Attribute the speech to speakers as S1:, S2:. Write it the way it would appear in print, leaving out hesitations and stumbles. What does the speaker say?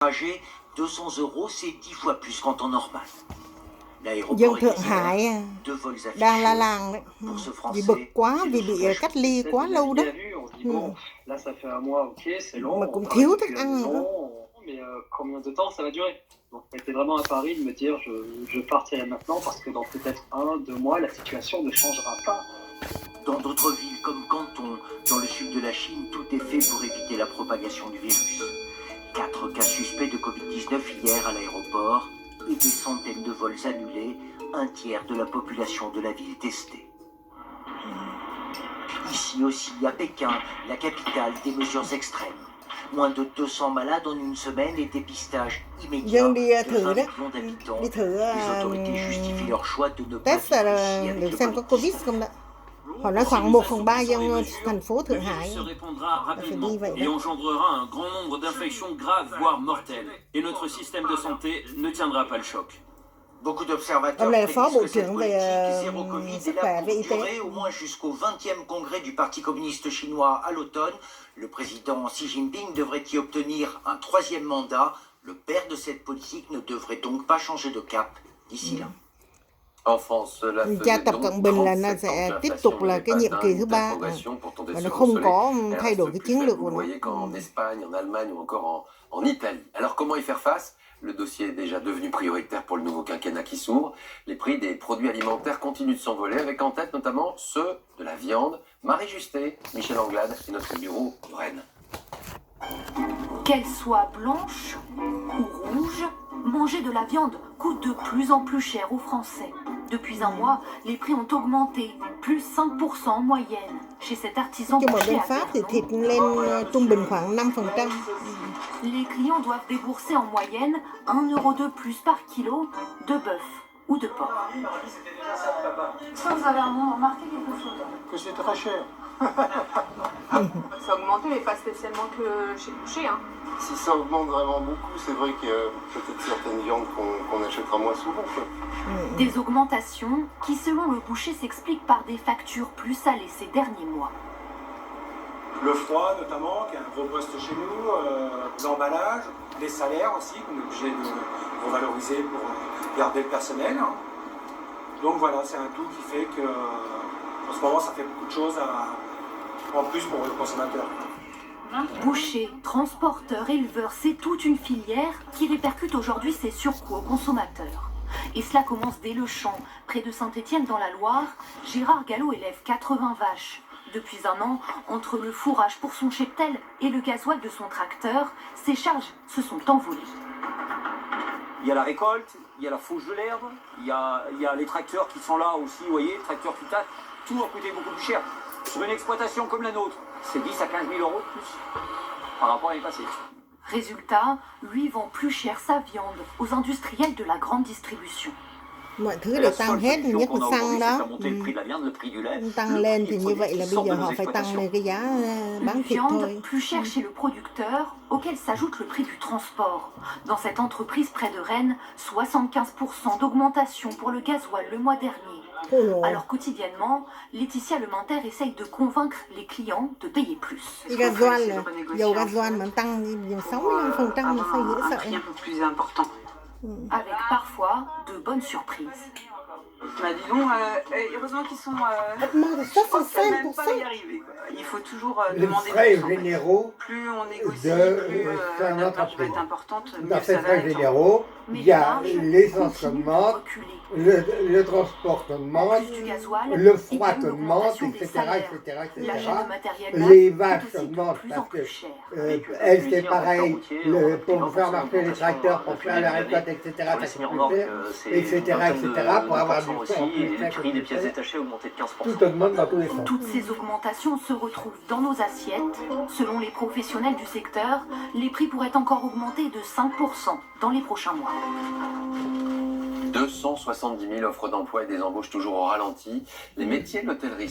S1: trajet, 200 €, c'est 10 fois plus qu'en temps normal.
S2: Dân Thượng Hải đang la làng đấy, vì bực quá, vì bị cách ly quá lâu đó, mà cũng thiếu thức ăn nữa.
S3: Mais combien de temps ça va durer? Donc c'était vraiment un pari de me dire je partirai maintenant parce que dans peut-être 1-2 mois la situation ne changera pas.
S1: Dans d'autres villes comme Canton, dans le sud de la Chine, tout est fait pour éviter la propagation du virus. 4 cas suspects de Covid-19 hier à l'aéroport et des centaines de vols annulés, un tiers de la population de la ville testée. Ici aussi, à Pékin, la capitale, des mesures extrêmes. Moins de 200 malades en une semaine et dépistage immédiat
S2: Dân
S1: de
S2: đi
S1: 20
S2: thử đấy,
S1: millions d'habitants.
S2: đi thử
S1: Les autorités justifient leur choix de ne pas
S2: test là
S1: vivre ici avec
S2: để
S1: le
S2: xem có Covid không đấy. Họ nói khoảng 1/3 dân thành phố Thượng Hải
S4: se répandra rapidement
S2: đi vậy
S4: et
S2: đó.
S4: engendrera un grand nombre d'infections graves, voire mortelles. Et notre système de santé ne tiendra pas le choc.
S1: Beaucoup d'observateurs
S2: Ông này là phó
S1: prédisent
S2: bộ
S1: que cette
S2: trưởng về
S1: politique zéro Covid
S2: sức
S1: est là
S2: khỏe
S1: pour
S2: về y tế.
S1: durer au moins jusqu'au 20e congrès du Parti communiste chinois à l'automne. Le président Xi Jinping devrait y obtenir un 3e mandat. Le père de cette politique ne devrait donc pas changer de cap d'ici là.
S2: Cha Tập Cận Bình là nó sẽ tiếp tục là cái nhiệm kỳ thứ 3 và nó không có thay đổi cái chiến lược của nó.
S5: En Espagne, en Allemagne ou encore en Italie. Alors comment y faire face? Le dossier est déjà devenu prioritaire pour le nouveau quinquennat qui s'ouvre. Les prix des produits alimentaires continuent de s'envoler, avec en tête notamment ceux de la viande. Marie Justet, Michel Anglade et notre bureau de Rennes.
S6: Qu'elle soit blanche ou rouge, manger de la viande coûte de plus en plus cher aux Français. Depuis un mois, les prix ont augmenté, plus 5% en moyenne. Chez cet artisan
S2: Nhưng mà
S6: boucher
S2: bên
S6: à
S2: Pháp thì
S6: Vernon,
S2: thịt lên trung bình khoảng 5%.
S6: les clients doivent débourser en moyenne 1 € de plus par kilo de bœuf ou de porc. Est-ce que vous avez remarqué quelque chose?
S3: Que c'est très cher.
S7: Ça a augmenté, mais pas spécialement que chez le boucher. Hein.
S8: Si ça augmente vraiment beaucoup, c'est vrai qu'il y a peut-être certaines viandes qu'on achètera moins souvent. Quoi.
S6: Des augmentations qui, selon le boucher, s'expliquent par des factures plus salées ces derniers mois.
S9: Le froid notamment, qui est un gros poste chez nous, l'emballage, les salaires aussi, qu'on est obligé de revaloriser pour garder le personnel. Donc voilà, c'est un tout qui fait que en ce moment ça fait beaucoup de choses en plus pour le consommateur.
S6: Bouchers, transporteurs, éleveurs, c'est toute une filière qui répercute aujourd'hui ses surcoûts aux consommateurs. Et cela commence dès le champ, près de Saint-Étienne dans la Loire. Gérard Gallo élève 80 vaches. Depuis un an, entre le fourrage pour son cheptel et le gasoil de son tracteur, ses charges se sont envolées.
S10: Il y a la récolte, il y a la fauche de l'herbe, il y a les tracteurs qui sont là aussi, vous voyez, tracteurs qui tâtent, tout a coûté beaucoup plus cher. Sur une exploitation comme la nôtre, c'est 10 à 15 000 € de plus par rapport à l'année passée.
S6: Résultat, lui vend plus cher sa viande aux industriels de la grande distribution.
S2: Mọi thứ đều tăng hết, nhất là xăng đó. Tăng lên thì như vậy là bây giờ họ phải tăng lên cái giá bán thịt
S6: Viande
S2: thôi.
S6: plus chère chez le producteur, auquel s'ajoute le prix du transport. Dans cette entreprise près de Rennes, 75% d'augmentation pour le gasoil le mois dernier. Alors quotidiennement, Laetitia Lemanter essaye de convaincre les clients de payer plus.
S2: Cái gasoil là, dầu gasoil mà tăng đi 65% là sao dễ sợ.
S7: Un peu plus important.
S6: Avec parfois de bonnes surprises.
S7: Bah dis donc, heureusement qu'ils sont...
S2: Ça,
S7: je pense même pas y arriver. Quoi. Il faut toujours demander plus.
S8: Généraux
S7: Plus on négocie,
S8: de
S7: plus notre marge va être importante, mieux
S8: dans ces
S7: ça va
S8: frais
S7: être.
S8: généraux, il y a l'essentiellement, le transportement, le froid augmente, etc. Les vaches augmentent parce que elles, c'est pareil, pour faire marcher les tracteurs, pour faire la récolte, etc. Ça coûte plus cher, etc. Pour avoir du temps en plus.
S10: Les prix des pièces détachées ont augmenté de 15%.
S8: Tout augmente dans tous les sens.
S6: Toutes ces augmentations se retrouvent dans nos assiettes. Selon les professionnels du secteur, les prix pourraient encore augmenter de 5% dans les prochains mois.
S5: 270 000 offres d'emploi et des embauches toujours au ralenti. Les métiers de l'hôtellerie